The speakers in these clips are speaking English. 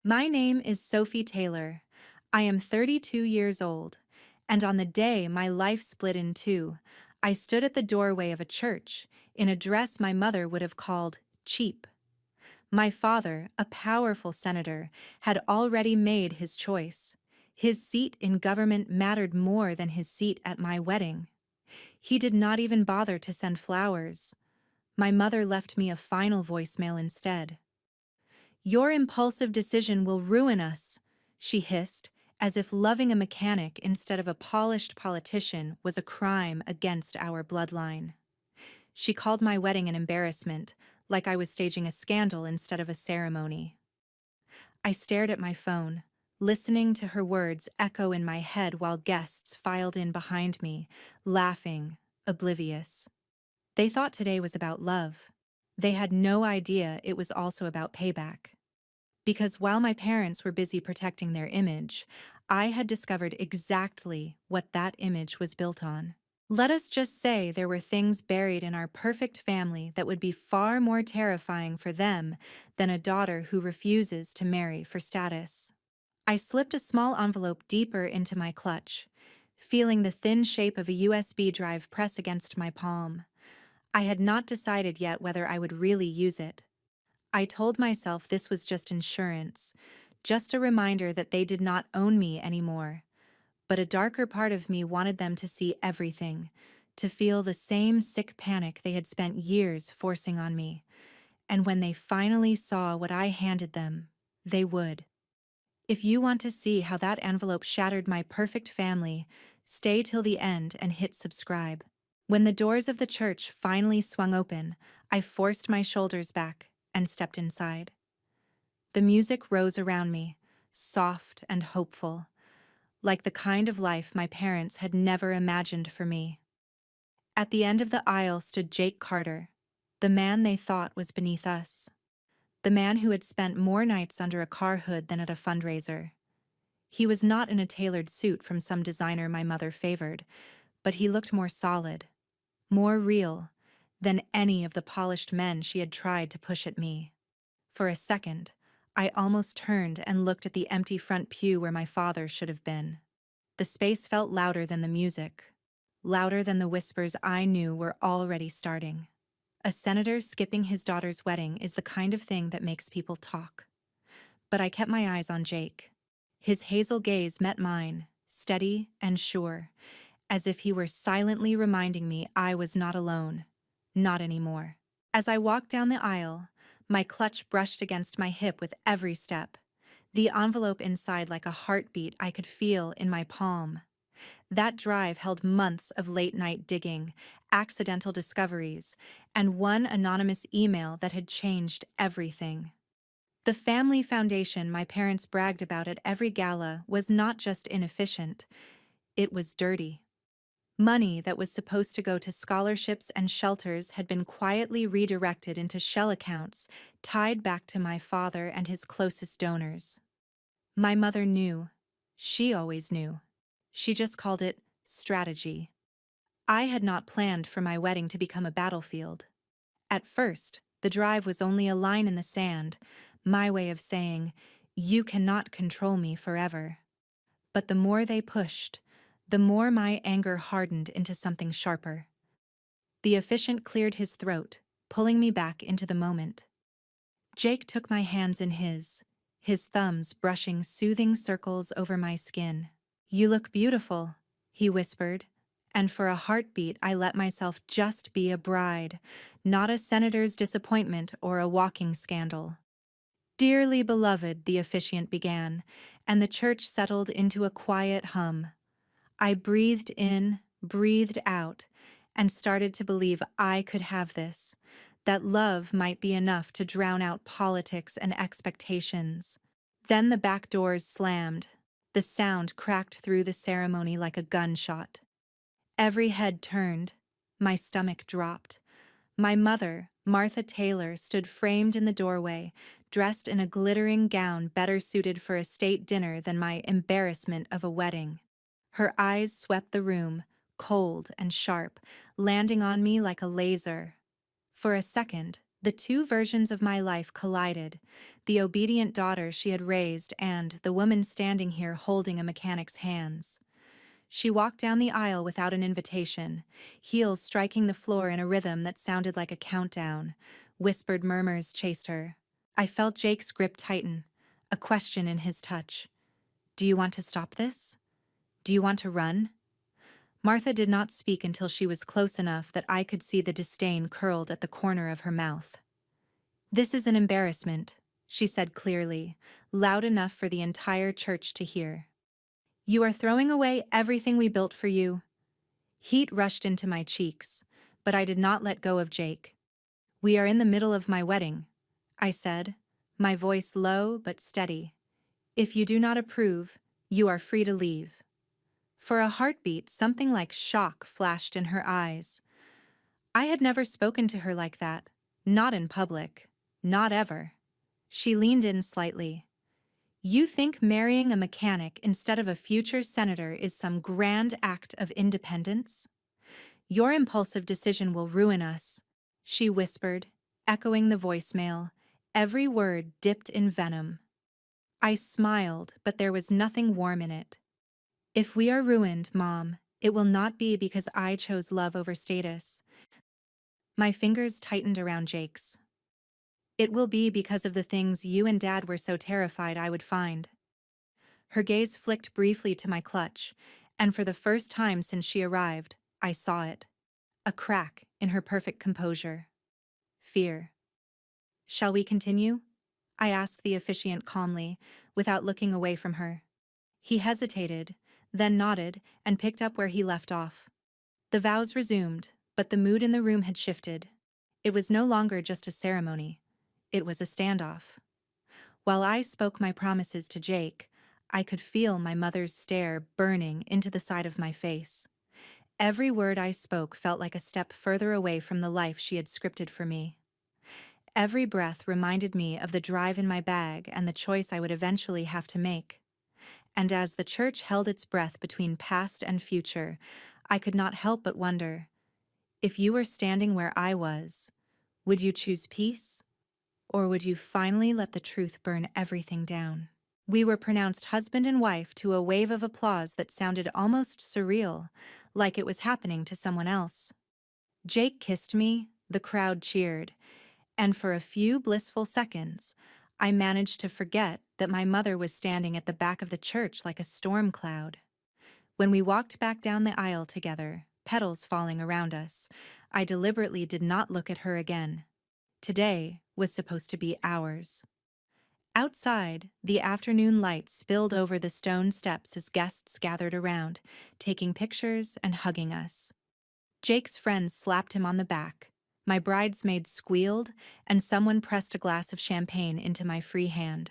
My name is Sophie Taylor. I am 32 years old, and on the day my life split in two, I stood at the doorway of a church in a dress my mother would have called cheap. My father, a powerful senator, had already made his choice. His seat in government mattered more than his seat at my wedding. He did not even bother to send flowers. My mother left me a final voicemail instead. "Your impulsive decision will ruin us," she hissed, as if loving a mechanic instead of a polished politician was a crime against our bloodline. She called my wedding an embarrassment, like I was staging a scandal instead of a ceremony. I stared at my phone, listening to her words echo in my head while guests filed in behind me, laughing, oblivious. They thought today was about love. They had no idea it was also about payback. Because while my parents were busy protecting their image, I had discovered exactly what that image was built on. Let us just say there were things buried in our perfect family that would be far more terrifying for them than a daughter who refuses to marry for status. I slipped a small envelope deeper into my clutch, feeling the thin shape of a USB drive press against my palm. I had not decided yet whether I would really use it. I told myself this was just insurance, just a reminder that they did not own me anymore. But a darker part of me wanted them to see everything, to feel the same sick panic they had spent years forcing on me. And when they finally saw what I handed them, they would. If you want to see how that envelope shattered my perfect family, stay till the end and hit subscribe. When the doors of the church finally swung open, I forced my shoulders back and stepped inside. The music rose around me, soft and hopeful, like the kind of life my parents had never imagined for me. At the end of the aisle stood Jake Carter, the man they thought was beneath us, the man who had spent more nights under a car hood than at a fundraiser. He was not in a tailored suit from some designer my mother favored, but he looked more solid, more real, than any of the polished men she had tried to push at me. For a second, I almost turned and looked at the empty front pew where my father should have been. The space felt louder than the music, louder than the whispers I knew were already starting. A senator skipping his daughter's wedding is the kind of thing that makes people talk. But I kept my eyes on Jake. His hazel gaze met mine, steady and sure, as if he were silently reminding me I was not alone, not anymore. As I walked down the aisle, my clutch brushed against my hip with every step, the envelope inside like a heartbeat I could feel in my palm. That drive held months of late-night digging, accidental discoveries, and one anonymous email that had changed everything. The family foundation my parents bragged about at every gala was not just inefficient, it was dirty. Money that was supposed to go to scholarships and shelters had been quietly redirected into shell accounts tied back to my father and his closest donors. My mother knew. She always knew. She just called it strategy. I had not planned for my wedding to become a battlefield. At first, the drive was only a line in the sand, my way of saying, "You cannot control me forever." But the more they pushed, the more my anger hardened into something sharper. The officiant cleared his throat, pulling me back into the moment. Jake took my hands in his thumbs brushing soothing circles over my skin. "You look beautiful," he whispered, and for a heartbeat I let myself just be a bride, not a senator's disappointment or a walking scandal. "Dearly beloved," the officiant began, and the church settled into a quiet hum. I breathed in, breathed out, and started to believe I could have this, that love might be enough to drown out politics and expectations. Then the back doors slammed. The sound cracked through the ceremony like a gunshot. Every head turned. My stomach dropped. My mother, Martha Taylor, stood framed in the doorway, dressed in a glittering gown better suited for a state dinner than my embarrassment of a wedding. Her eyes swept the room, cold and sharp, landing on me like a laser. For a second, The two versions of my life collided, the obedient daughter she had raised and the woman standing here holding a mechanic's hands. She walked down the aisle without an invitation, heels striking the floor in a rhythm that sounded like a countdown. Whispered murmurs chased her. I felt Jake's grip tighten, a question in his touch. Do you want to stop this? Do you want to run? Martha did not speak until she was close enough that I could see the disdain curled at the corner of her mouth. This is an embarrassment, she said clearly, loud enough for the entire church to hear. You are throwing away everything we built for you. Heat rushed into my cheeks, but I did not let go of Jake. We are in the middle of my wedding, I said, my voice low but steady. If you do not approve, you are free to leave. For a heartbeat, something like shock flashed in her eyes. I had never spoken to her like that, not in public, not ever. She leaned in slightly. You think marrying a mechanic instead of a future senator is some grand act of independence? Your impulsive decision will ruin us, she whispered, echoing the voicemail, every word dipped in venom. I smiled, but there was nothing warm in it. If we are ruined, Mom, it will not be because I chose love over status. My fingers tightened around Jake's. It will be because of the things you and Dad were so terrified I would find. Her gaze flicked briefly to my clutch, and for the first time since she arrived, I saw it. A crack in her perfect composure. Fear. Shall we continue? I asked the officiant calmly, without looking away from her. He hesitated, then nodded and picked up where he left off. The vows resumed, but the mood in the room had shifted. It was no longer just a ceremony. It was a standoff. While I spoke my promises to Jake, I could feel my mother's stare burning into the side of my face. Every word I spoke felt like a step further away from the life she had scripted for me. Every breath reminded me of the drive in my bag and the choice I would eventually have to make. And as the church held its breath between past and future, I could not help but wonder, if you were standing where I was, would you choose peace? Or would you finally let the truth burn everything down? We were pronounced husband and wife to a wave of applause that sounded almost surreal, like it was happening to someone else. Jake kissed me, the crowd cheered, and for a few blissful seconds, I managed to forget that my mother was standing at the back of the church like a storm cloud. When we walked back down the aisle together, petals falling around us, I deliberately did not look at her again. Today was supposed to be ours. Outside, the afternoon light spilled over the stone steps as guests gathered around, taking pictures and hugging us. Jake's friends slapped him on the back. My bridesmaids squealed, and someone pressed a glass of champagne into my free hand.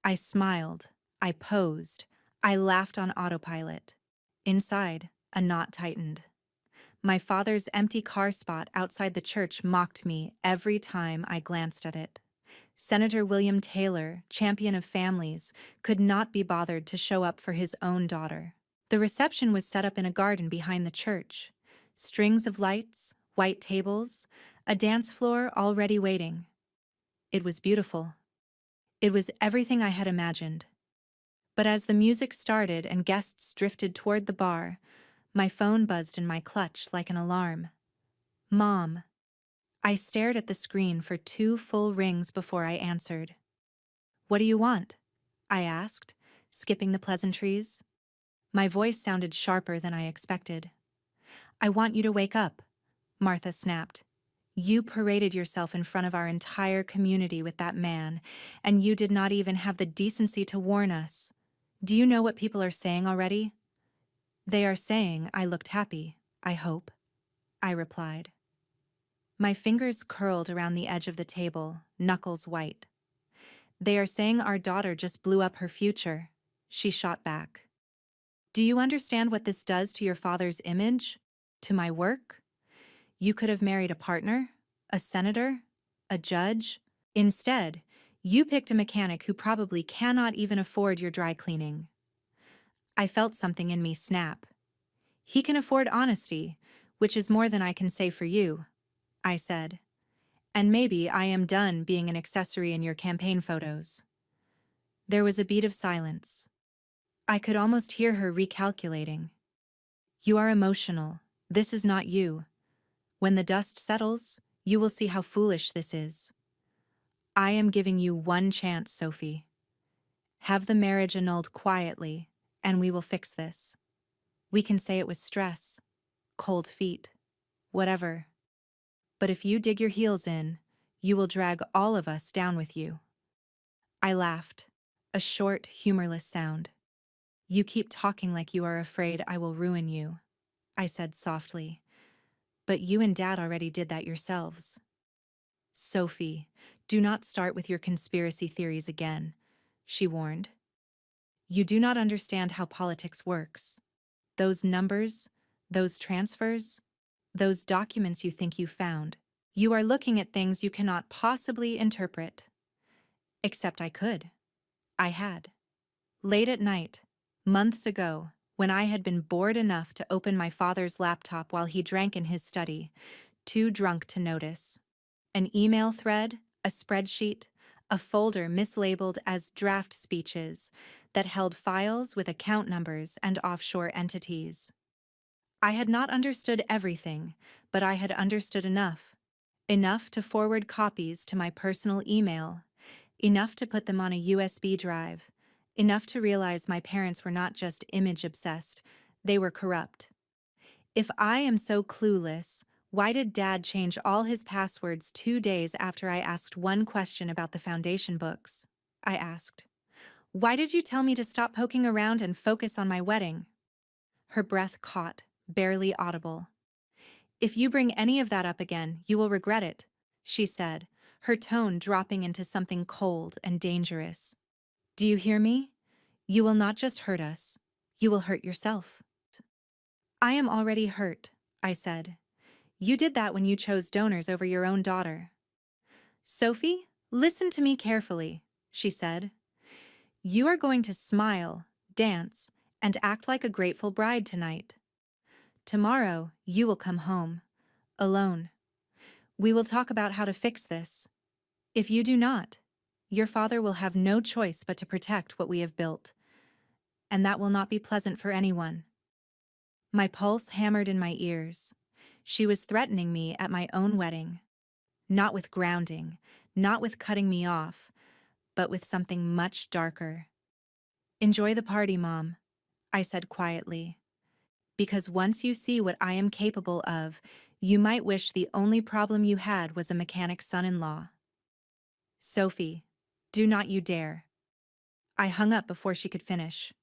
I smiled, I posed, I laughed on autopilot. Inside, a knot tightened. My father's empty car spot outside the church mocked me every time I glanced at it. Senator William Taylor, champion of families, could not be bothered to show up for his own daughter. The reception was set up in a garden behind the church. Strings of lights, white tables, a dance floor already waiting. It was beautiful. It was everything I had imagined. But as the music started and guests drifted toward the bar, my phone buzzed in my clutch like an alarm. Mom. I stared at the screen for 2 full rings before I answered. What do you want? I asked, skipping the pleasantries. My voice sounded sharper than I expected. I want you to wake up, Martha snapped. You paraded yourself in front of our entire community with that man, and you did not even have the decency to warn us. Do you know what people are saying already? They are saying I looked happy, I hope, I replied. My fingers curled around the edge of the table, knuckles white. They are saying our daughter just blew up her future, she shot back. Do you understand what this does to your father's image? To my work? You could have married a partner, a senator, a judge. Instead, you picked a mechanic who probably cannot even afford your dry cleaning. I felt something in me snap. He can afford honesty, which is more than I can say for you, I said. And maybe I am done being an accessory in your campaign photos. There was a beat of silence. I could almost hear her recalculating. You are emotional. This is not you. When the dust settles, you will see how foolish this is. I am giving you one chance, Sophie. Have the marriage annulled quietly, and we will fix this. We can say it was stress, cold feet, whatever. But if you dig your heels in, you will drag all of us down with you. I laughed, a short, humorless sound. You keep talking like you are afraid I will ruin you, I said softly. But you and Dad already did that yourselves. Sophie, do not start with your conspiracy theories again, she warned. You do not understand how politics works. Those numbers, those transfers, those documents you think you found. You are looking at things you cannot possibly interpret. Except I could. I had. Late at night, months ago, when I had been bored enough to open my father's laptop while he drank in his study, too drunk to notice. An email thread, a spreadsheet, a folder mislabeled as draft speeches that held files with account numbers and offshore entities. I had not understood everything, but I had understood enough. Enough to forward copies to my personal email, enough to put them on a USB drive, enough to realize my parents were not just image-obsessed, they were corrupt. If I am so clueless, why did Dad change all his passwords 2 days after I asked one question about the foundation books? I asked. Why did you tell me to stop poking around and focus on my wedding? Her breath caught, barely audible. If you bring any of that up again, you will regret it, she said, her tone dropping into something cold and dangerous. Do you hear me? You will not just hurt us. You will hurt yourself. I am already hurt, I said. You did that when you chose donors over your own daughter. Sophie, listen to me carefully, she said. You are going to smile, dance, and act like a grateful bride tonight. Tomorrow, you will come home, alone. We will talk about how to fix this. If you do not, your father will have no choice but to protect what we have built, and that will not be pleasant for anyone. My pulse hammered in my ears. She was threatening me at my own wedding. Not with grounding, not with cutting me off, but with something much darker. Enjoy the party, Mom, I said quietly. Because once you see what I am capable of, you might wish the only problem you had was a mechanic son-in-law. Sophie, do not you dare. I hung up before she could finish.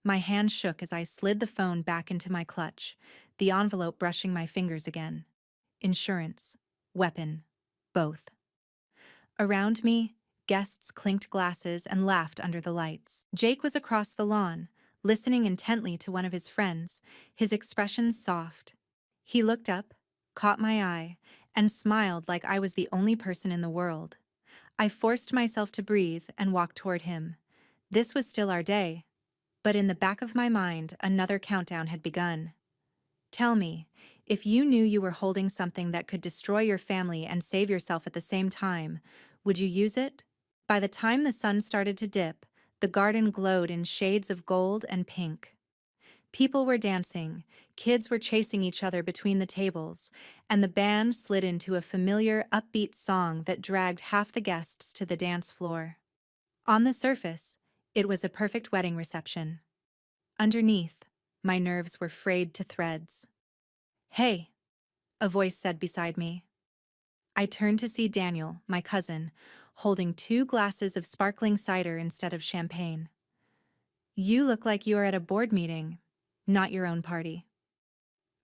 My hand shook as I slid the phone back into my clutch, the envelope brushing my fingers again. Insurance, weapon, both. Around me, guests clinked glasses and laughed under the lights. Jake was across the lawn, listening intently to one of his friends, his expression soft. He looked up, caught my eye, and smiled like I was the only person in the world. I forced myself to breathe and walk toward him. This was still our day, but in the back of my mind, another countdown had begun. Tell me, if you knew you were holding something that could destroy your family and save yourself at the same time, would you use it? By the time the sun started to dip, the garden glowed in shades of gold and pink. People were dancing, kids were chasing each other between the tables, and the band slid into a familiar, upbeat song that dragged half the guests to the dance floor. On the surface, it was a perfect wedding reception. Underneath, my nerves were frayed to threads. Hey, a voice said beside me. I turned to see Daniel, my cousin, holding 2 glasses of sparkling cider instead of champagne. You look like you are at a board meeting, not your own party.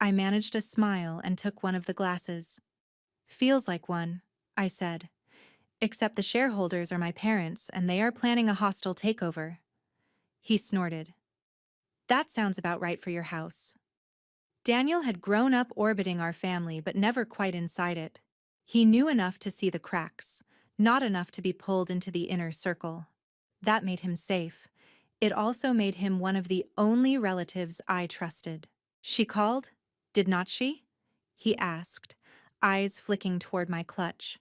I managed a smile and took one of the glasses. Feels like one, I said. Except the shareholders are my parents and they are planning a hostile takeover. He snorted. That sounds about right for your house. Daniel had grown up orbiting our family but never quite inside it. He knew enough to see the cracks, not enough to be pulled into the inner circle. That made him safe. It also made him one of the only relatives I trusted. She called, did not she? He asked, eyes flicking toward my clutch.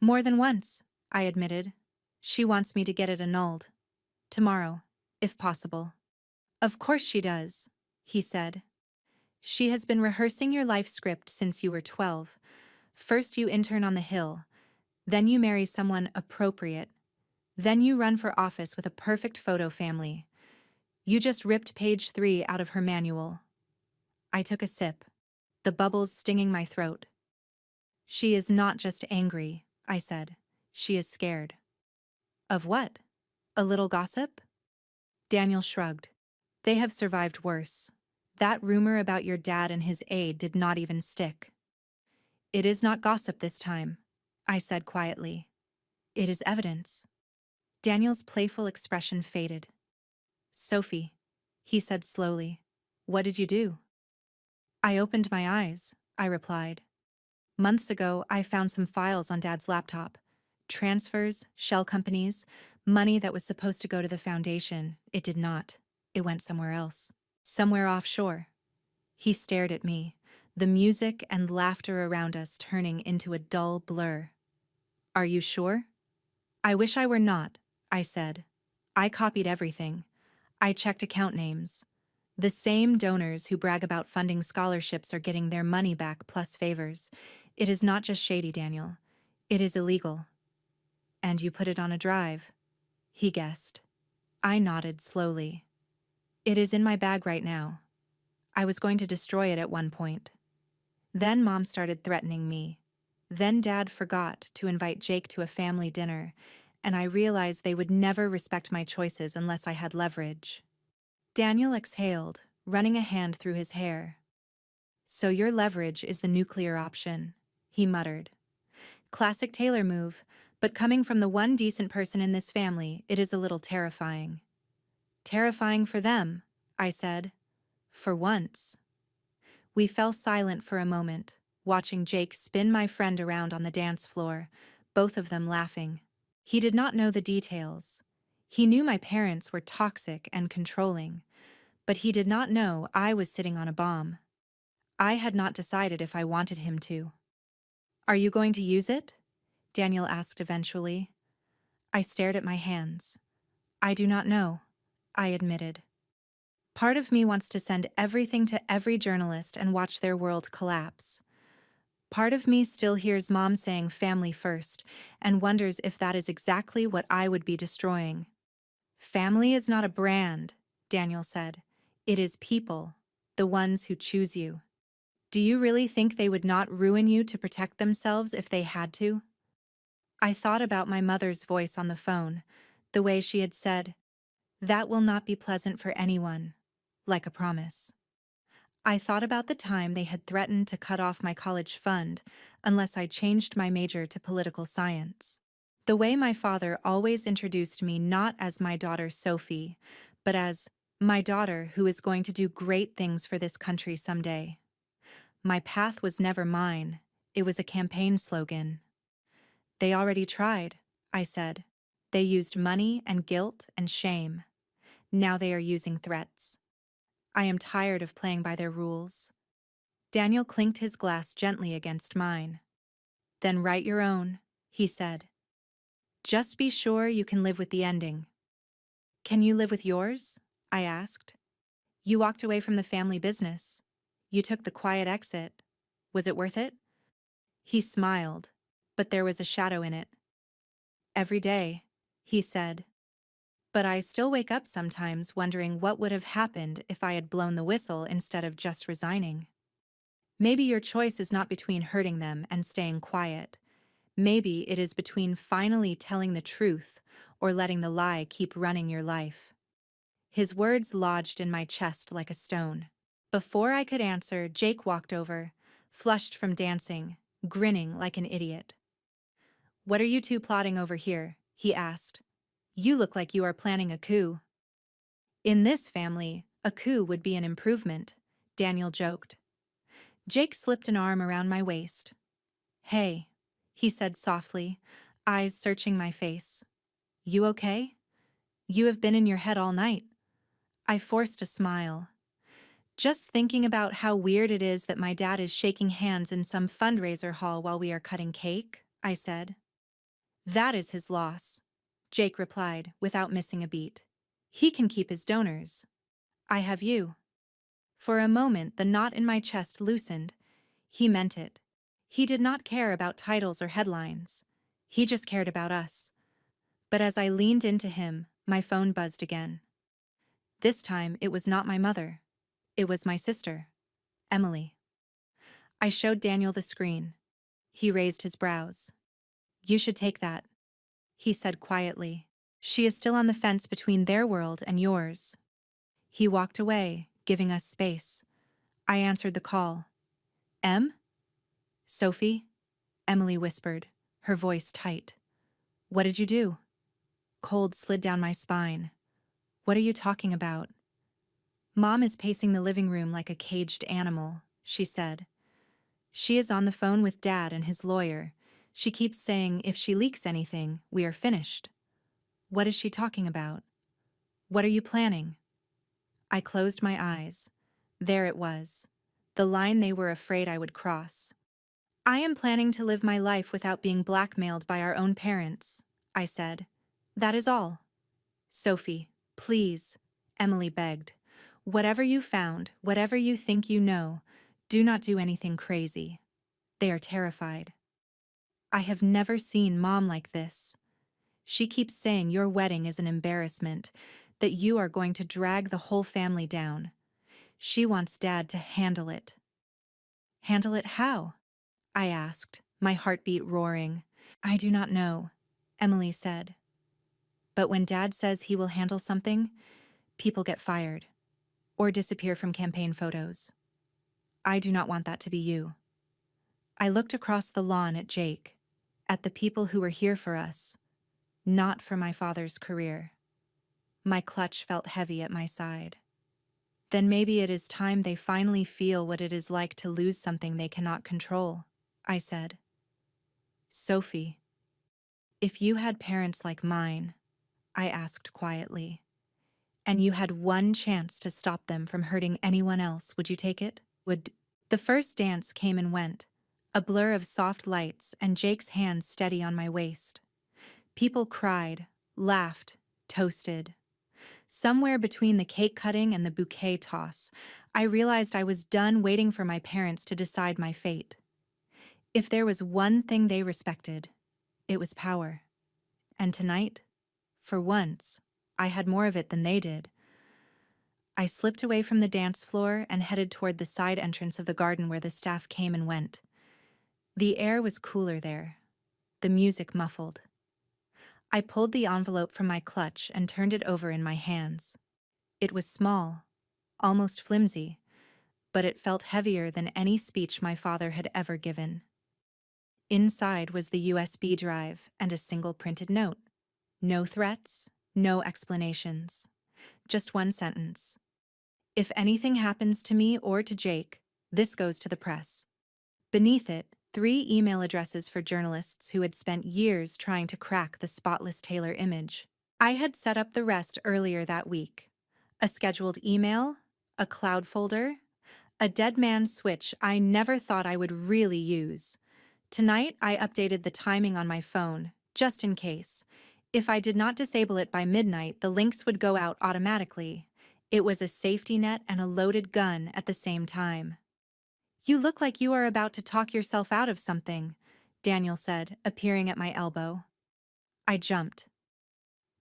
More than once, I admitted. She wants me to get it annulled. Tomorrow, if possible. Of course she does, he said. She has been rehearsing your life script since you were 12. First you intern on the Hill, then you marry someone appropriate, then you run for office with a perfect photo family. You just ripped page 3 out of her manual. I took a sip, the bubbles stinging my throat. She is not just angry, I said. She is scared. Of what? A little gossip? Daniel shrugged. They have survived worse. That rumor about your dad and his aide did not even stick. It is not gossip this time, I said quietly. It is evidence. Daniel's playful expression faded. Sophie, he said slowly, what did you do? I opened my eyes, I replied. Months ago, I found some files on Dad's laptop. Transfers, shell companies, money that was supposed to go to the foundation. It did not. It went somewhere else. Somewhere offshore. He stared at me, the music and laughter around us turning into a dull blur. Are you sure? I wish I were not, I said. I copied everything. I checked account names. The same donors who brag about funding scholarships are getting their money back plus favors. It is not just shady, Daniel. It is illegal. And you put it on a drive, he guessed. I nodded slowly. It is in my bag right now. I was going to destroy it at one point. Then Mom started threatening me. Then Dad forgot to invite Jake to a family dinner, and I realized they would never respect my choices unless I had leverage. Daniel exhaled, running a hand through his hair. So your leverage is the nuclear option, he muttered. Classic Taylor move, but coming from the one decent person in this family, it is a little terrifying. Terrifying for them, I said. For once. We fell silent for a moment, watching Jake spin my friend around on the dance floor, both of them laughing. He did not know the details. He knew my parents were toxic and controlling, but he did not know I was sitting on a bomb. I had not decided if I wanted him to. Are you going to use it? Daniel asked eventually. I stared at my hands. I do not know, I admitted. Part of me wants to send everything to every journalist and watch their world collapse. Part of me still hears Mom saying family first and wonders if that is exactly what I would be destroying. Family is not a brand, Daniel said. It is people, the ones who choose you. Do you really think they would not ruin you to protect themselves if they had to? I thought about my mother's voice on the phone, the way she had said, "That will not be pleasant for anyone," like a promise. I thought about the time they had threatened to cut off my college fund unless I changed my major to political science. The way my father always introduced me not as my daughter Sophie, but as my daughter who is going to do great things for this country someday. My path was never mine. It was a campaign slogan. They already tried, I said. They used money and guilt and shame. Now they are using threats. I am tired of playing by their rules. Daniel clinked his glass gently against mine. Then write your own, he said. Just be sure you can live with the ending. Can you live with yours? I asked. You walked away from the family business. You took the quiet exit. Was it worth it? He smiled, but there was a shadow in it. Every day, he said. But I still wake up sometimes wondering what would have happened if I had blown the whistle instead of just resigning. Maybe your choice is not between hurting them and staying quiet. Maybe it is between finally telling the truth or letting the lie keep running your life. His words lodged in my chest like a stone. Before I could answer, Jake walked over, flushed from dancing, grinning like an idiot. What are you two plotting over here? He asked. You look like you are planning a coup. In this family, a coup would be an improvement, Daniel joked. Jake slipped an arm around my waist. Hey, he said softly, eyes searching my face. You okay? You have been in your head all night. I forced a smile. Just thinking about how weird it is that my dad is shaking hands in some fundraiser hall while we are cutting cake, I said. That is his loss, Jake replied without missing a beat. He can keep his donors. I have you. For a moment, the knot in my chest loosened. He meant it. He did not care about titles or headlines. He just cared about us. But as I leaned into him, my phone buzzed again. This time, it was not my mother. It was my sister, Emily. I showed Daniel the screen. He raised his brows. You should take that, he said quietly. She is still on the fence between their world and yours. He walked away, giving us space. I answered the call. Em? Sophie? Emily whispered, her voice tight. What did you do? Cold slid down my spine. What are you talking about? Mom is pacing the living room like a caged animal, she said. She is on the phone with Dad and his lawyer. She keeps saying if she leaks anything, we are finished. What is she talking about? What are you planning? I closed my eyes. There it was. The line they were afraid I would cross. I am planning to live my life without being blackmailed by our own parents, I said. That is all. Sophie, please, Emily begged. Whatever you found, whatever you think you know, do not do anything crazy. They are terrified. I have never seen Mom like this. She keeps saying your wedding is an embarrassment, that you are going to drag the whole family down. She wants Dad to handle it. Handle it how? I asked, my heartbeat roaring. I do not know, Emily said. But when Dad says he will handle something, people get fired or disappear from campaign photos. I do not want that to be you. I looked across the lawn at Jake, at the people who were here for us, not for my father's career. My clutch felt heavy at my side. Then maybe it is time they finally feel what it is like to lose something they cannot control, I said. Sophie, if you had parents like mine, I asked quietly, and you had one chance to stop them from hurting anyone else, would you take it? The first dance came and went, a blur of soft lights and Jake's hands steady on my waist. People cried, laughed, toasted. Somewhere between the cake cutting and the bouquet toss, I realized I was done waiting for my parents to decide my fate. If there was one thing they respected, it was power. And tonight, for once, I had more of it than they did. I slipped away from the dance floor and headed toward the side entrance of the garden where the staff came and went. The air was cooler there, the music muffled. I pulled the envelope from my clutch and turned it over in my hands. It was small, almost flimsy, but it felt heavier than any speech my father had ever given. Inside was the USB drive and a single printed note. No threats, no explanations. Just one sentence. If anything happens to me or to Jake, this goes to the press. Beneath it, 3 email addresses for journalists who had spent years trying to crack the spotless Taylor image. I had set up the rest earlier that week. A scheduled email, a cloud folder, a dead man switch I never thought I would really use. Tonight, I updated the timing on my phone, just in case. If I did not disable it by midnight, the links would go out automatically. It was a safety net and a loaded gun at the same time. You look like you are about to talk yourself out of something, Daniel said, appearing at my elbow. I jumped.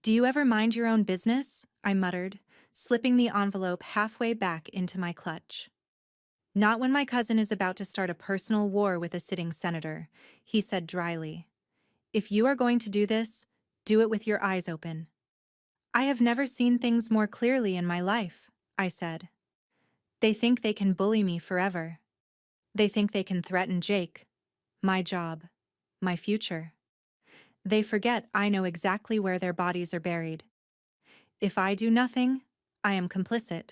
Do you ever mind your own business? I muttered, slipping the envelope halfway back into my clutch. Not when my cousin is about to start a personal war with a sitting senator, he said dryly. If you are going to do this, do it with your eyes open. I have never seen things more clearly in my life, I said. They think they can bully me forever. They think they can threaten Jake, my job, my future. They forget I know exactly where their bodies are buried. If I do nothing, I am complicit.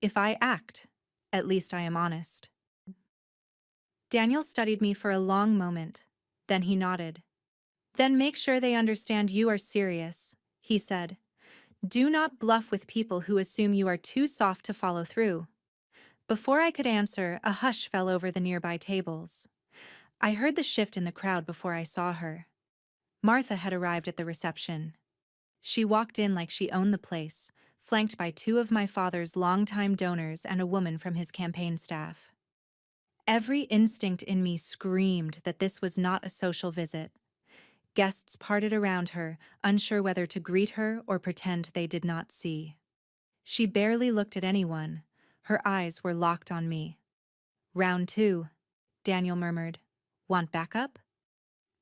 If I act, at least I am honest. Daniel studied me for a long moment. Then he nodded. Then make sure they understand you are serious, he said. Do not bluff with people who assume you are too soft to follow through. Before I could answer, a hush fell over the nearby tables. I heard the shift in the crowd before I saw her. Martha had arrived at the reception. She walked in like she owned the place, flanked by two of my father's longtime donors and a woman from his campaign staff. Every instinct in me screamed that this was not a social visit. Guests parted around her, unsure whether to greet her or pretend they did not see. She barely looked at anyone. Her eyes were locked on me. "Round two," Daniel murmured. "Want backup?"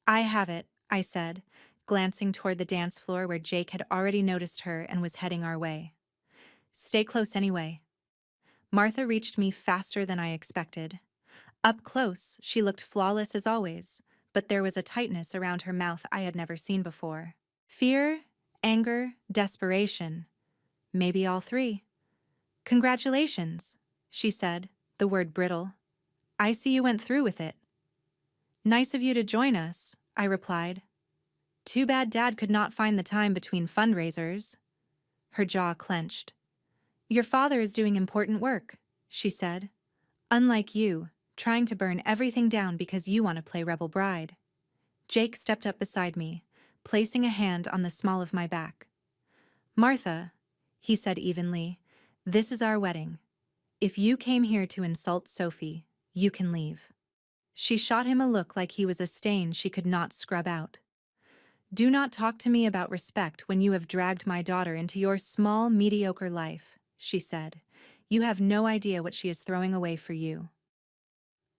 "I have it," I said, glancing toward the dance floor where Jake had already noticed her and was heading our way. "Stay close anyway." Martha reached me faster than I expected. Up close, she looked flawless as always, but there was a tightness around her mouth I had never seen before. Fear, anger, desperation. Maybe all three. "Congratulations," she said, the word brittle. "I see you went through with it." "Nice of you to join us," I replied. "Too bad Dad could not find the time between fundraisers." Her jaw clenched. "Your father is doing important work," she said. "Unlike you, trying to burn everything down because you want to play rebel bride." Jake stepped up beside me, placing a hand on the small of my back. "Martha," he said evenly, "this is our wedding. If you came here to insult Sophie, you can leave." She shot him a look like he was a stain she could not scrub out. "Do not talk to me about respect when you have dragged my daughter into your small, mediocre life," she said. "You have no idea what she is throwing away for you."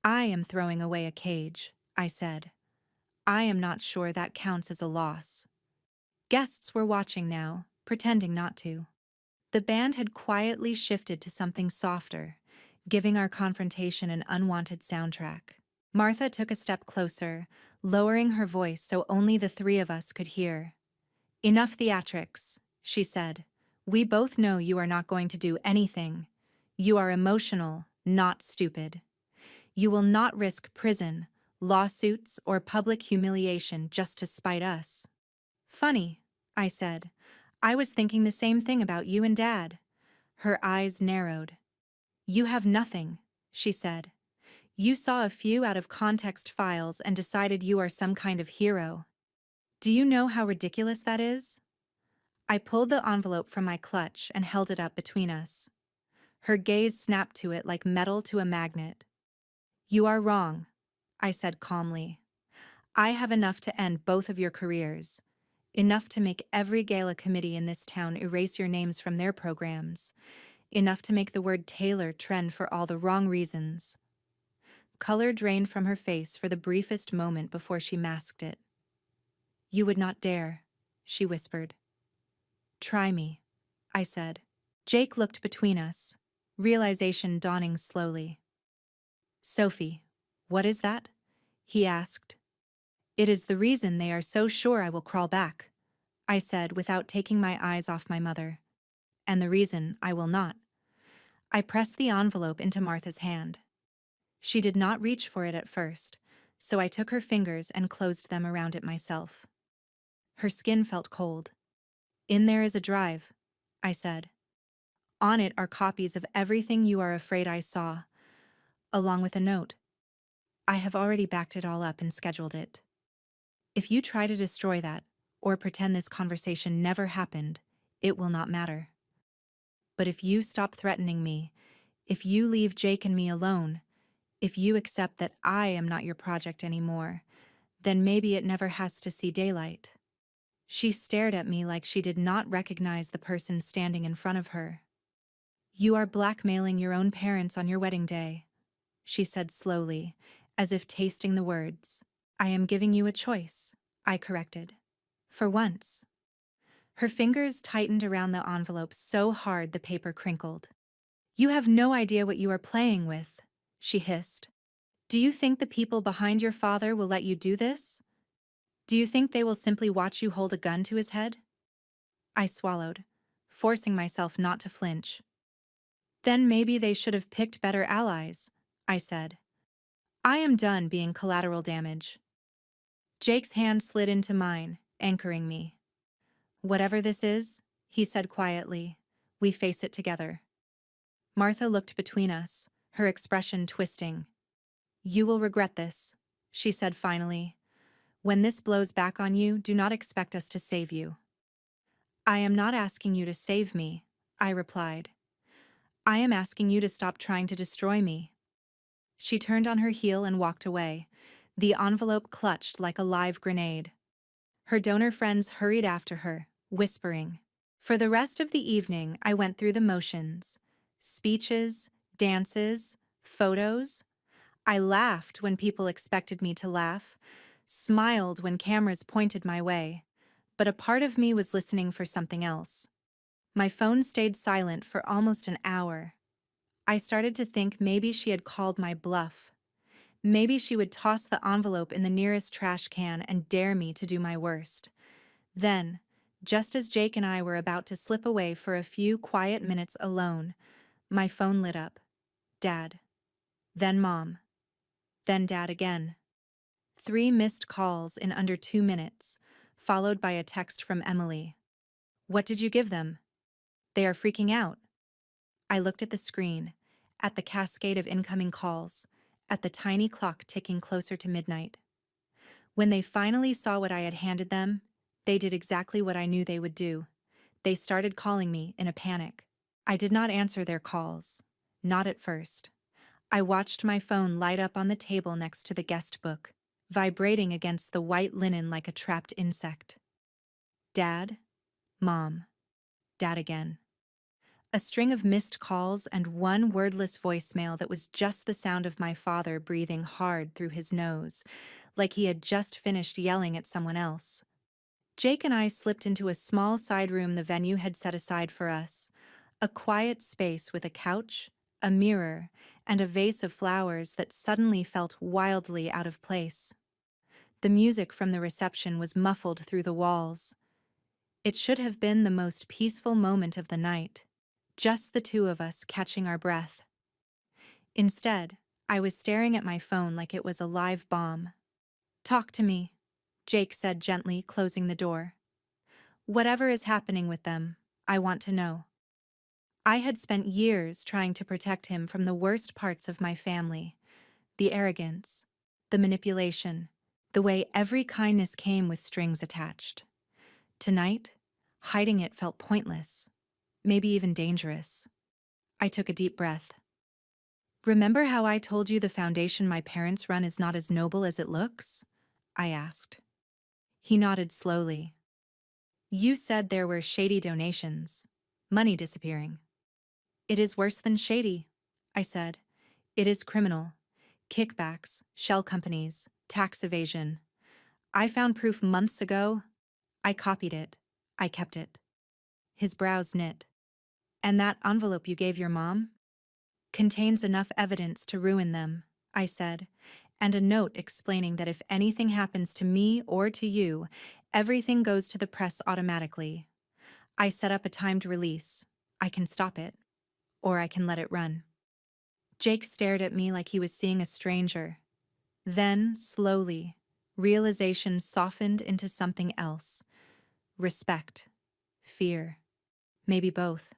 "I am throwing away a cage," I said. "I am not sure that counts as a loss." Guests were watching now, pretending not to. The band had quietly shifted to something softer, giving our confrontation an unwanted soundtrack. Martha took a step closer, lowering her voice so only the three of us could hear. "Enough theatrics," she said. "We both know you are not going to do anything. You are emotional, not stupid. You will not risk prison, lawsuits, or public humiliation just to spite us." "Funny," I said. "I was thinking the same thing about you and Dad." Her eyes narrowed. "You have nothing," she said. "You saw a few out of context files and decided you are some kind of hero. Do you know how ridiculous that is?" I pulled the envelope from my clutch and held it up between us. Her gaze snapped to it like metal to a magnet. "You are wrong," I said calmly. "I have enough to end both of your careers. Enough to make every gala committee in this town erase your names from their programs. Enough to make the word Taylor trend for all the wrong reasons." Color drained from her face for the briefest moment before she masked it. "You would not dare," she whispered. "Try me," I said. Jake looked between us, realization dawning slowly. "Sophie, what is that?" he asked. "It is the reason they are so sure I will crawl back," I said without taking my eyes off my mother. "And the reason I will not." I pressed the envelope into Martha's hand. She did not reach for it at first, so I took her fingers and closed them around it myself. Her skin felt cold. "In there is a drive," I said. "On it are copies of everything you are afraid I saw, along with a note. I have already backed it all up and scheduled it. If you try to destroy that, or pretend this conversation never happened, it will not matter. But if you stop threatening me, if you leave Jake and me alone, if you accept that I am not your project anymore, then maybe it never has to see daylight." She stared at me like she did not recognize the person standing in front of her. "You are blackmailing your own parents on your wedding day," she said slowly, as if tasting the words. "I am giving you a choice," I corrected. "For once." Her fingers tightened around the envelope so hard the paper crinkled. "You have no idea what you are playing with," she hissed. "Do you think the people behind your father will let you do this? Do you think they will simply watch you hold a gun to his head?" I swallowed, forcing myself not to flinch. "Then maybe they should have picked better allies," I said. "I am done being collateral damage." Jake's hand slid into mine, anchoring me. "Whatever this is," he said quietly, "we face it together." Martha looked between us, her expression twisting. "You will regret this," she said finally. When this blows back on you, do not expect us to save you. I am not asking you to save me, I replied. I am asking you to stop trying to destroy me. She turned on her heel and walked away, the envelope clutched like a live grenade. Her donor friends hurried after her, whispering. For the rest of the evening, I went through the motions. Speeches, dances, photos. I laughed when people expected me to laugh, smiled when cameras pointed my way, but a part of me was listening for something else. My phone stayed silent for almost an hour. I started to think maybe she had called my bluff. Maybe she would toss the envelope in the nearest trash can and dare me to do my worst. Then, just as Jake and I were about to slip away for a few quiet minutes alone, my phone lit up. Dad. Then Mom. Then Dad again. 3 missed calls in under 2 minutes, followed by a text from Emily. What did you give them? They are freaking out. I looked at the screen, at the cascade of incoming calls, at the tiny clock ticking closer to midnight. When they finally saw what I had handed them, they did exactly what I knew they would do. They started calling me in a panic. I did not answer their calls. Not at first. I watched my phone light up on the table next to the guest book, vibrating against the white linen like a trapped insect. Dad, Mom, Dad again. A string of missed calls and one wordless voicemail that was just the sound of my father breathing hard through his nose, like he had just finished yelling at someone else. Jake and I slipped into a small side room the venue had set aside for us, a quiet space with a couch, a mirror, and a vase of flowers that suddenly felt wildly out of place. The music from the reception was muffled through the walls. It should have been the most peaceful moment of the night, just the two of us catching our breath. Instead, I was staring at my phone like it was a live bomb. Talk to me, Jake said gently, closing the door. Whatever is happening with them, I want to know. I had spent years trying to protect him from the worst parts of my family, the arrogance, the manipulation, the way every kindness came with strings attached. Tonight, hiding it felt pointless, maybe even dangerous. I took a deep breath. Remember how I told you the foundation my parents run is not as noble as it looks? I asked. He nodded slowly. You said there were shady donations, money disappearing. It is worse than shady, I said. It is criminal. Kickbacks, shell companies, tax evasion. I found proof months ago. I copied it. I kept it. His brows knit. And that envelope you gave your mom? Contains enough evidence to ruin them, I said, and a note explaining that if anything happens to me or to you, everything goes to the press automatically. I set up a timed release. I can stop it, or I can let it run. Jake stared at me like he was seeing a stranger. Then, slowly, realization softened into something else. Respect. Fear. Maybe both.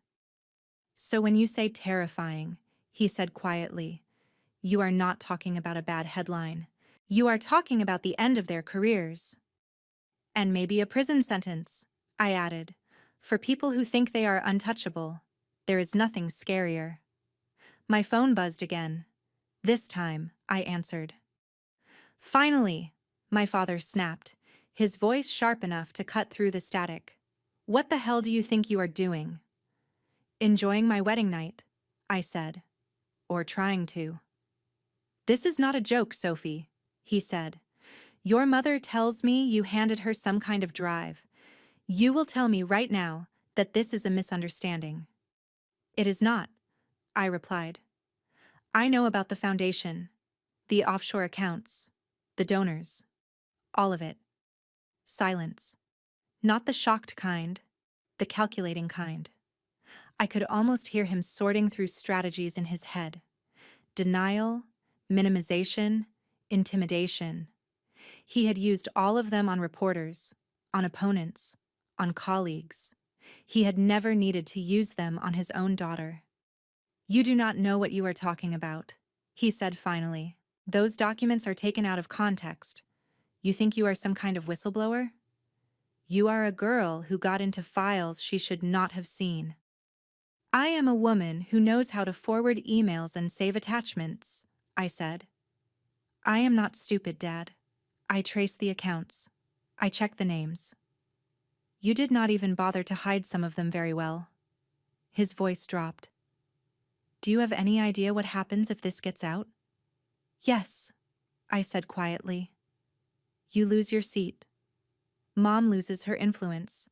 So when you say terrifying, he said quietly, you are not talking about a bad headline. You are talking about the end of their careers. And maybe a prison sentence, I added. For people who think they are untouchable, there is nothing scarier. My phone buzzed again. This time, I answered. Finally, my father snapped, his voice sharp enough to cut through the static. What the hell do you think you are doing? Enjoying my wedding night, I said. Or trying to. This is not a joke, Sophie, he said. Your mother tells me you handed her some kind of drive. You will tell me right now that this is a misunderstanding. It is not, I replied. I know about the foundation, the offshore accounts, the donors, all of it. Silence. Not the shocked kind, the calculating kind. I could almost hear him sorting through strategies in his head. Denial, minimization, intimidation. He had used all of them on reporters, on opponents, on colleagues. He had never needed to use them on his own daughter. You do not know what you are talking about, he said finally. Those documents are taken out of context. You think you are some kind of whistleblower? You are a girl who got into files she should not have seen. I am a woman who knows how to forward emails and save attachments, I said. I am not stupid, Dad. I traced the accounts. I checked the names. You did not even bother to hide some of them very well. His voice dropped. Do you have any idea what happens if this gets out? Yes, I said quietly. You lose your seat. Mom loses her influence.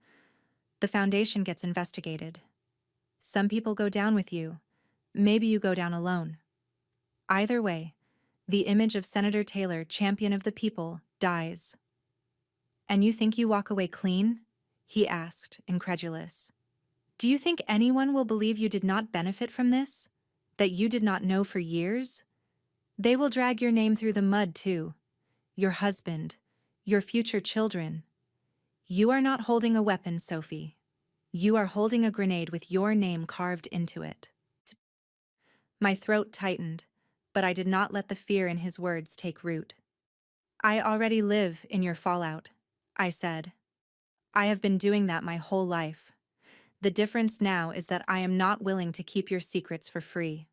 The foundation gets investigated. Some people go down with you. Maybe you go down alone. Either way, the image of Senator Taylor, champion of the people, dies. And you think you walk away clean? He asked, incredulous. Do you think anyone will believe you did not benefit from this? That you did not know for years? They will drag your name through the mud too. Your husband, your future children. You are not holding a weapon, Sophie. You are holding a grenade with your name carved into it. My throat tightened, but I did not let the fear in his words take root. I already live in your fallout, I said. I have been doing that my whole life. The difference now is that I am not willing to keep your secrets for free.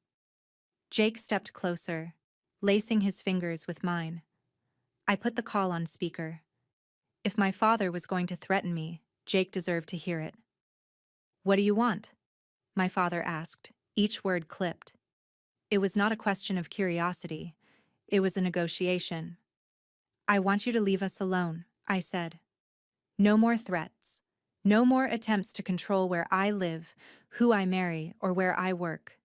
Jake stepped closer, lacing his fingers with mine. I put the call on speaker. If my father was going to threaten me, Jake deserved to hear it. What do you want? My father asked, each word clipped. It was not a question of curiosity. It was a negotiation. I want you to leave us alone, I said. No more threats. No more attempts to control where I live, who I marry, or where I work.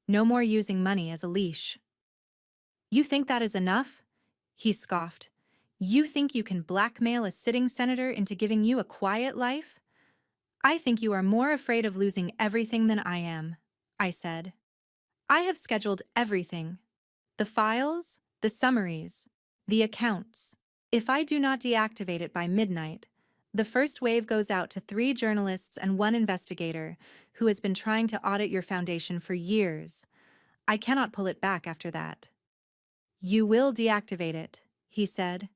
No more using money as a leash. You think that is enough? He scoffed. You think you can blackmail a sitting senator into giving you a quiet life? I think you are more afraid of losing everything than I am, I said. I have scheduled everything. The files, the summaries, the accounts. If I do not deactivate it by midnight, the first wave goes out to 3 journalists and 1 investigator who has been trying to audit your foundation for years. I cannot pull it back after that. You will deactivate it, he said.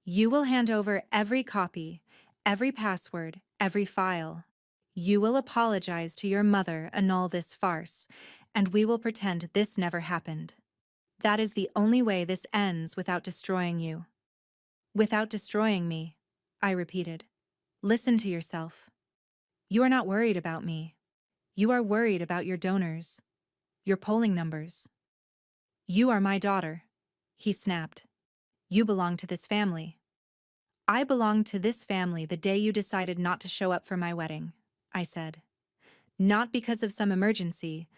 You will hand over every copy, every password, every file. You will apologize to your mother, annul this farce, and we will pretend this never happened. That is the only way this ends without destroying you. Without destroying me, I repeated. Listen to yourself. You are not worried about me. You are worried about your donors, your polling numbers. You are my daughter, he snapped. You belong to this family. I belonged to this family the day you decided not to show up for my wedding, I said. Not because of some emergency,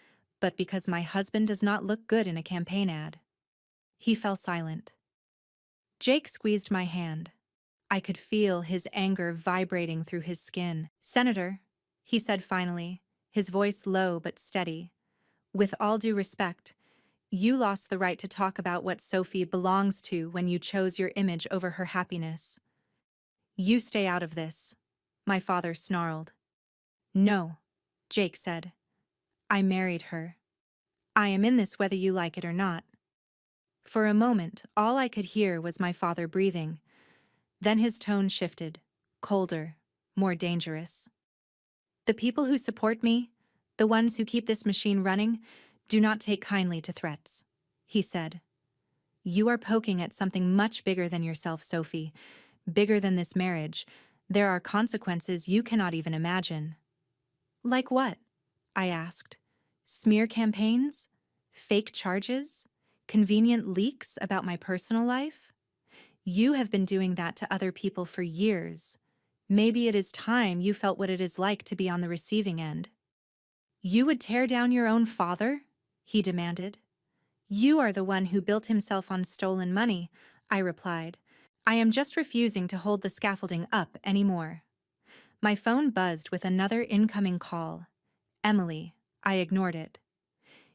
but because my husband does not look good in a campaign ad. He fell silent. Jake squeezed my hand. I could feel his anger vibrating through his skin. Senator, he said finally, his voice low but steady, with all due respect, you lost the right to talk about what Sophie belongs to when you chose your image over her happiness. You stay out of this, my father snarled. No, Jake said. I married her. I am in this whether you like it or not. For a moment, all I could hear was my father breathing. Then his tone shifted, colder, more dangerous. The people who support me, the ones who keep this machine running, do not take kindly to threats, he said. You are poking at something much bigger than yourself, Sophie, bigger than this marriage. There are consequences you cannot even imagine. Like what? I asked. Smear campaigns? Fake charges? Convenient leaks about my personal life? You have been doing that to other people for years. Maybe it is time you felt what it is like to be on the receiving end. You would tear down your own father? He demanded. You are the one who built himself on stolen money, I replied. I am just refusing to hold the scaffolding up anymore. My phone buzzed with another incoming call. Emily, I ignored it.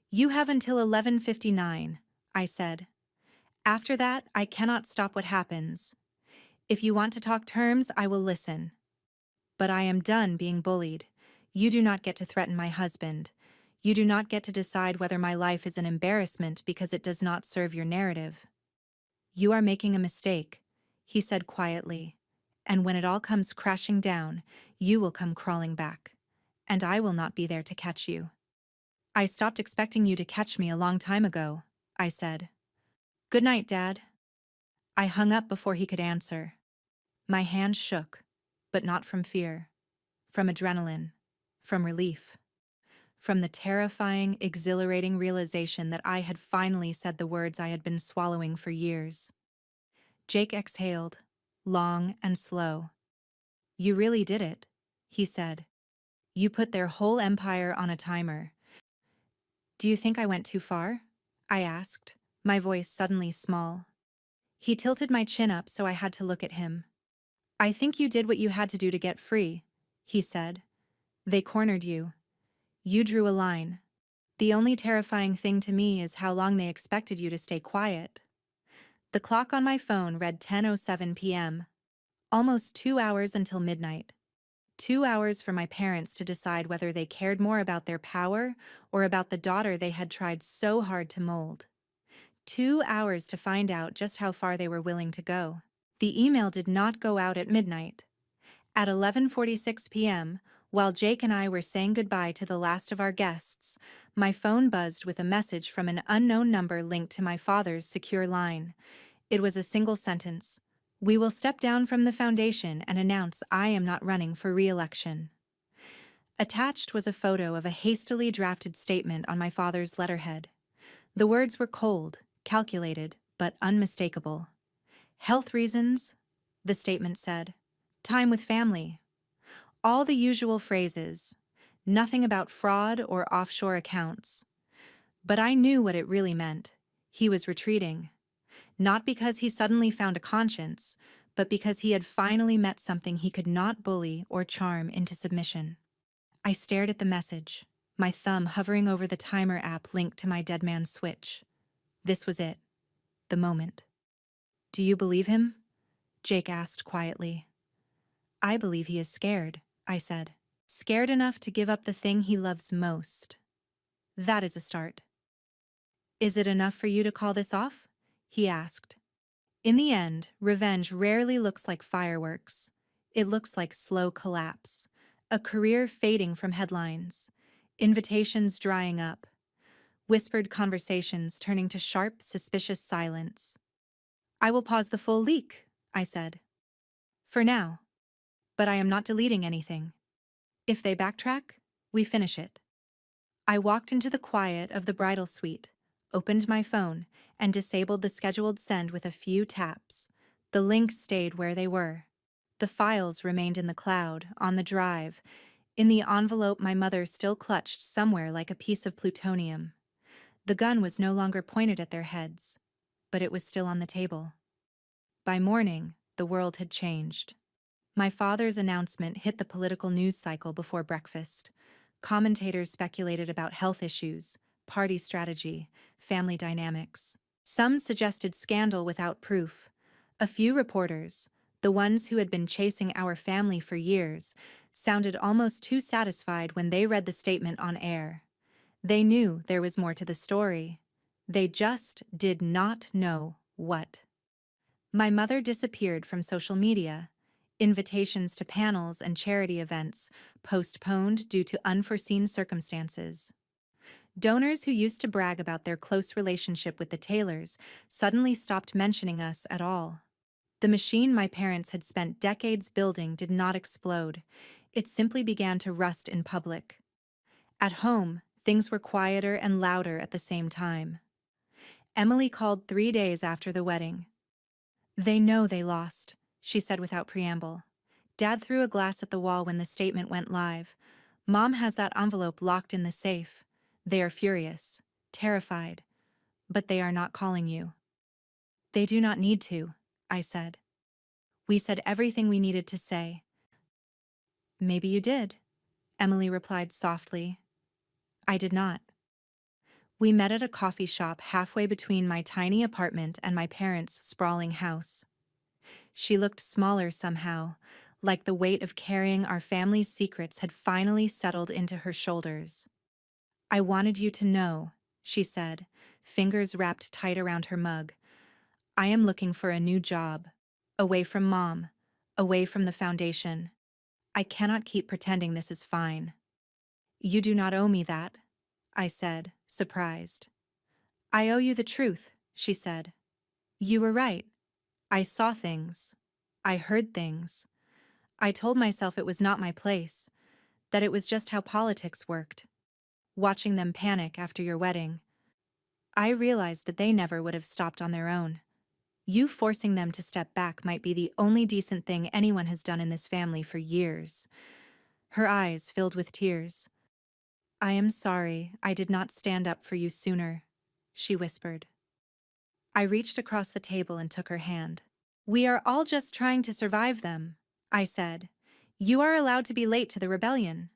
You have until 11:59, I said. After that, I cannot stop what happens. If you want to talk terms, I will listen. But I am done being bullied. You do not get to threaten my husband. You do not get to decide whether my life is an embarrassment because it does not serve your narrative. You are making a mistake. he said quietly. And when it all comes crashing down, you will come crawling back. And I will not be there to catch you. I stopped expecting you to catch me a long time ago, I said. Good night, Dad. I hung up before he could answer. My hand shook, but not from fear, from adrenaline, from relief, from the terrifying, exhilarating realization that I had finally said the words I had been swallowing for years. Jake exhaled, long and slow. You really did it, he said. You put their whole empire on a timer. Do you think I went too far? I asked, my voice suddenly small. He tilted my chin up so I had to look at him. I think you did what you had to do to get free, he said. They cornered you. You drew a line. The only terrifying thing to me is how long they expected you to stay quiet. The clock on my phone read 10:07 p.m. Almost 2 hours until midnight. 2 hours for my parents to decide whether they cared more about their power or about the daughter they had tried so hard to mold. 2 hours to find out just how far they were willing to go. The email did not go out at midnight. At 11:46 p.m., while Jake and I were saying goodbye to the last of our guests, my phone buzzed with a message from an unknown number linked to my father's secure line. It was a single sentence. We will step down from the foundation and announce I am not running for re-election. Attached was a photo of a hastily drafted statement on my father's letterhead. The words were cold, calculated, but unmistakable. Health reasons, the statement said. Time with family. All the usual phrases. Nothing about fraud or offshore accounts. But I knew what it really meant. He was retreating. Not because he suddenly found a conscience, but because he had finally met something he could not bully or charm into submission. I stared at the message, my thumb hovering over the timer app linked to my dead man's switch. This was it. The moment. Do you believe him? Jake asked quietly. I believe he is scared, I said. Scared enough to give up the thing he loves most. That is a start. Is it enough for you to call this off? He asked. In the end, revenge rarely looks like fireworks. It looks like slow collapse, a career fading from headlines, invitations drying up, whispered conversations turning to sharp, suspicious silence. I will pause the full leak, I said. For now. But I am not deleting anything. If they backtrack, we finish it. I walked into the quiet of the bridal suite, opened my phone, and disabled the scheduled send with a few taps. The links stayed where they were. The files remained in the cloud, on the drive, in the envelope my mother still clutched somewhere like a piece of plutonium. The gun was no longer pointed at their heads, but it was still on the table. By morning, the world had changed. My father's announcement hit the political news cycle before breakfast. Commentators speculated about health issues, party strategy, family dynamics. Some suggested scandal without proof. A few reporters, the ones who had been chasing our family for years, sounded almost too satisfied when they read the statement on air. They knew there was more to the story. They just did not know what. My mother disappeared from social media. Invitations to panels and charity events postponed due to unforeseen circumstances. Donors who used to brag about their close relationship with the Taylors suddenly stopped mentioning us at all. The machine my parents had spent decades building did not explode. It simply began to rust in public. At home, things were quieter and louder at the same time. Emily called 3 days after the wedding. They know they lost, she said without preamble. Dad threw a glass at the wall when the statement went live. Mom has that envelope locked in the safe. They are furious, terrified, but they are not calling you. They do not need to, I said. We said everything we needed to say. Maybe you did, Emily replied softly. I did not. We met at a coffee shop halfway between my tiny apartment and my parents' sprawling house. She looked smaller somehow, like the weight of carrying our family's secrets had finally settled into her shoulders. I wanted you to know, she said, fingers wrapped tight around her mug. I am looking for a new job. away from Mom, away from the foundation. I cannot keep pretending this is fine. You do not owe me that, I said, surprised. I owe you the truth, she said. You were right. I saw things. I heard things. I told myself it was not my place, that it was just how politics worked. Watching them panic after your wedding, I realized that they never would have stopped on their own. You forcing them to step back might be the only decent thing anyone has done in this family for years. Her eyes filled with tears. I am sorry I did not stand up for you sooner, she whispered. I reached across the table and took her hand. We are all just trying to survive them, I said. You are allowed to be late to the rebellion.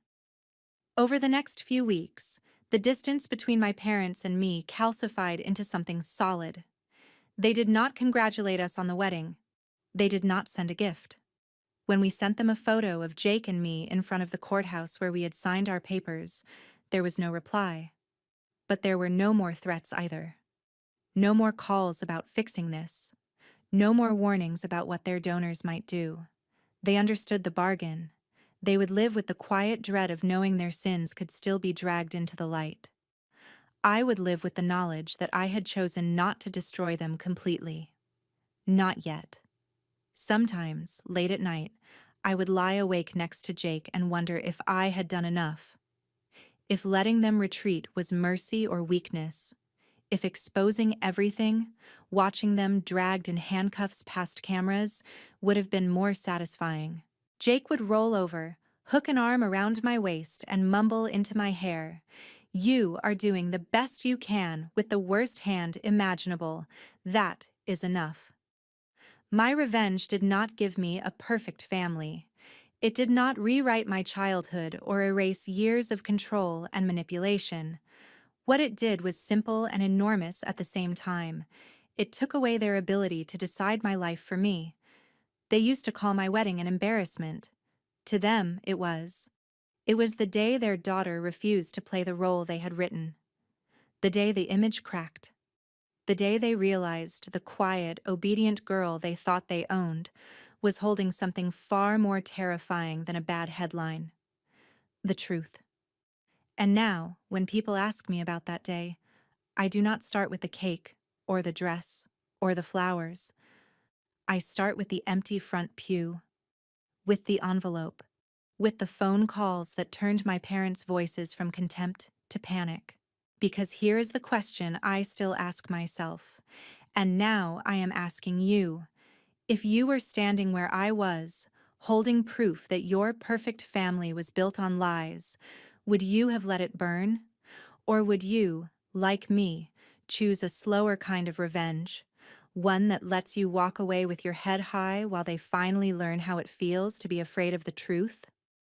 Over the next few weeks, the distance between my parents and me calcified into something solid. They did not congratulate us on the wedding. They did not send a gift. When we sent them a photo of Jake and me in front of the courthouse where we had signed our papers, there was no reply. But there were no more threats either. No more calls about fixing this. No more warnings about what their donors might do. They understood the bargain. They would live with the quiet dread of knowing their sins could still be dragged into the light. I would live with the knowledge that I had chosen not to destroy them completely. Not yet. Sometimes, late at night, I would lie awake next to Jake and wonder if I had done enough. If letting them retreat was mercy or weakness. If exposing everything, watching them dragged in handcuffs past cameras, would have been more satisfying. Jake would roll over, hook an arm around my waist, and mumble into my hair, "You are doing the best you can with the worst hand imaginable. That is enough." My revenge did not give me a perfect family. It did not rewrite my childhood or erase years of control and manipulation. What it did was simple and enormous at the same time. It took away their ability to decide my life for me. They used to call my wedding an embarrassment. To them, it was. It was the day their daughter refused to play the role they had written. The day the image cracked. The day they realized the quiet, obedient girl they thought they owned was holding something far more terrifying than a bad headline. The truth. And now, when people ask me about that day, I do not start with the cake, or the dress, or the flowers. I start with the empty front pew, with the envelope, with the phone calls that turned my parents' voices from contempt to panic. Because here is the question I still ask myself, and now I am asking you. If you were standing where I was, holding proof that your perfect family was built on lies, would you have let it burn? Or would you, like me, choose a slower kind of revenge? One that lets you walk away with your head high while they finally learn how it feels to be afraid of the truth?